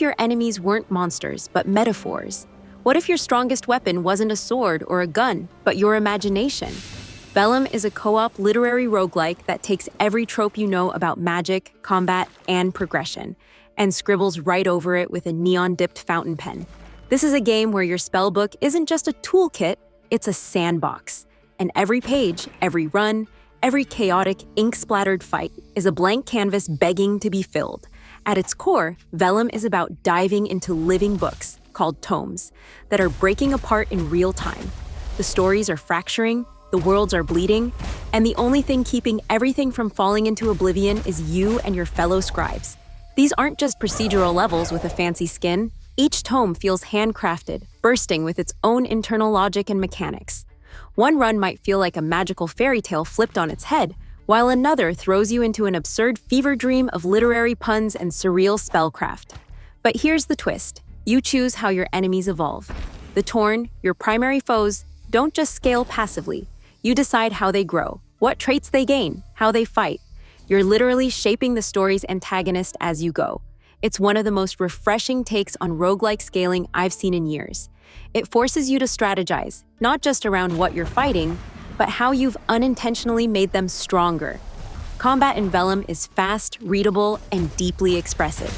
your enemies weren't monsters, but metaphors? What if your strongest weapon wasn't a sword or a gun, but your imagination? Vellum is a co-op literary roguelike that takes every trope you know about magic, combat, and progression, and scribbles right over it with a neon-dipped fountain pen. This is a game where your spellbook isn't just a toolkit, it's a sandbox. And every page, every run, every chaotic, ink-splattered fight is a blank canvas begging to be filled. At its core, Vellum is about diving into living books, called tomes, that are breaking apart in real time. The stories are fracturing, the worlds are bleeding, and the only thing keeping everything from falling into oblivion is you and your fellow scribes. These aren't just procedural levels with a fancy skin. Each tome feels handcrafted, bursting with its own internal logic and mechanics. One run might feel like a magical fairy tale flipped on its head, while another throws you into an absurd fever dream of literary puns and surreal spellcraft. But here's the twist. You choose how your enemies evolve. The Torn, your primary foes, don't just scale passively. You decide how they grow, what traits they gain, how they fight. You're literally shaping the story's antagonist as you go. It's one of the most refreshing takes on roguelike scaling I've seen in years. It forces you to strategize, not just around what you're fighting, but how you've unintentionally made them stronger. Combat in Vellum is fast, readable, and deeply expressive.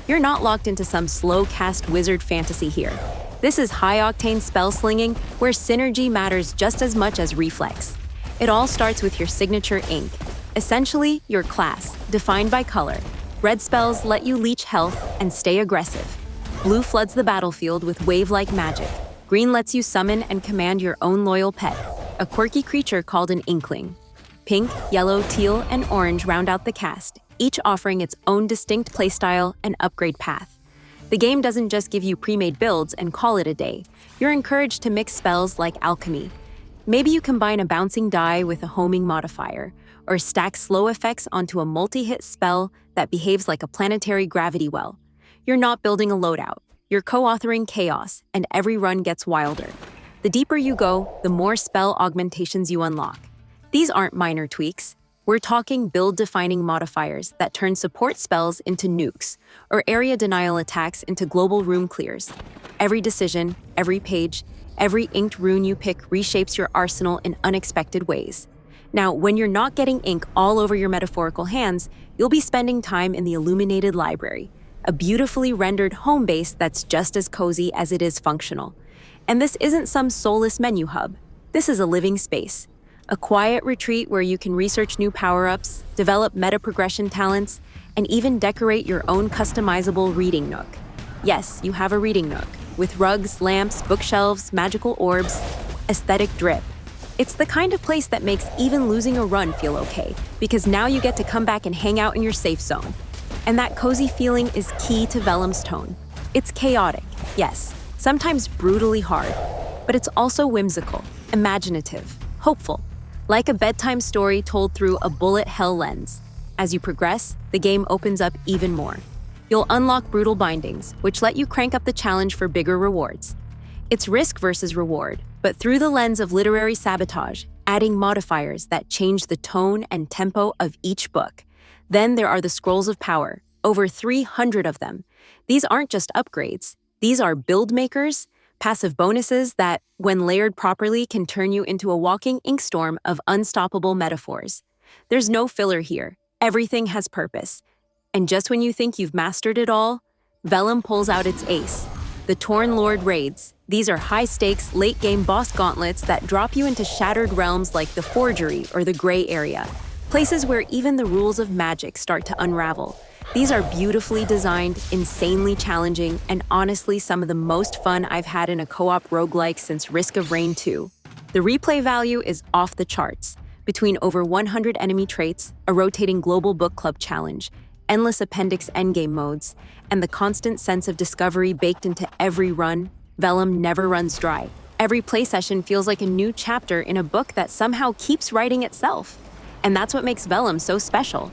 You're not locked into some slow-cast wizard fantasy here. This is high-octane spell slinging where synergy matters just as much as reflex. It all starts with your signature ink, essentially your class, defined by color. Red spells let you leech health and stay aggressive. Blue floods the battlefield with wave-like magic. Green lets you summon and command your own loyal pet, a quirky creature called an inkling. Pink, yellow, teal, and orange round out the cast, each offering its own distinct playstyle and upgrade path. The game doesn't just give you pre-made builds and call it a day. You're encouraged to mix spells like alchemy. Maybe you combine a bouncing die with a homing modifier, or stack slow effects onto a multi-hit spell that behaves like a planetary gravity well. You're not building a loadout. You're co-authoring chaos, and every run gets wilder. The deeper you go, the more spell augmentations you unlock. These aren't minor tweaks. We're talking build-defining modifiers that turn support spells into nukes, or area denial attacks into global room clears. Every decision, every page, every inked rune you pick reshapes your arsenal in unexpected ways. Now, when you're not getting ink all over your metaphorical hands, you'll be spending time in the illuminated library, a beautifully rendered home base that's just as cozy as it is functional. And this isn't some soulless menu hub. This is a living space, a quiet retreat where you can research new power-ups, develop meta-progression talents, and even decorate your own customizable reading nook. Yes, you have a reading nook, with rugs, lamps, bookshelves, magical orbs, aesthetic drip. It's the kind of place that makes even losing a run feel okay, because now you get to come back and hang out in your safe zone. And that cozy feeling is key to Vellum's tone. It's chaotic, yes, sometimes brutally hard, but it's also whimsical, imaginative, hopeful, like a bedtime story told through a bullet hell lens. As you progress, the game opens up even more. You'll unlock brutal bindings, which let you crank up the challenge for bigger rewards. It's risk versus reward, but through the lens of literary sabotage, adding modifiers that change the tone and tempo of each book. Then there are the Scrolls of Power, over 300 of them. These aren't just upgrades. These are build makers, passive bonuses that, when layered properly, can turn you into a walking inkstorm of unstoppable metaphors. There's no filler here. Everything has purpose. And just when you think you've mastered it all, Vellum pulls out its ace, the Torn Lord Raids. These are high-stakes, late-game boss gauntlets that drop you into shattered realms like the Forgery or the Gray Area, places where even the rules of magic start to unravel. These are beautifully designed, insanely challenging, and honestly some of the most fun I've had in a co-op roguelike since Risk of Rain 2. The replay value is off the charts. Between over 100 enemy traits, a rotating global book club challenge, endless appendix endgame modes, and the constant sense of discovery baked into every run, Vellum never runs dry. Every play session feels like a new chapter in a book that somehow keeps writing itself. And that's what makes Vellum so special.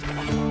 it.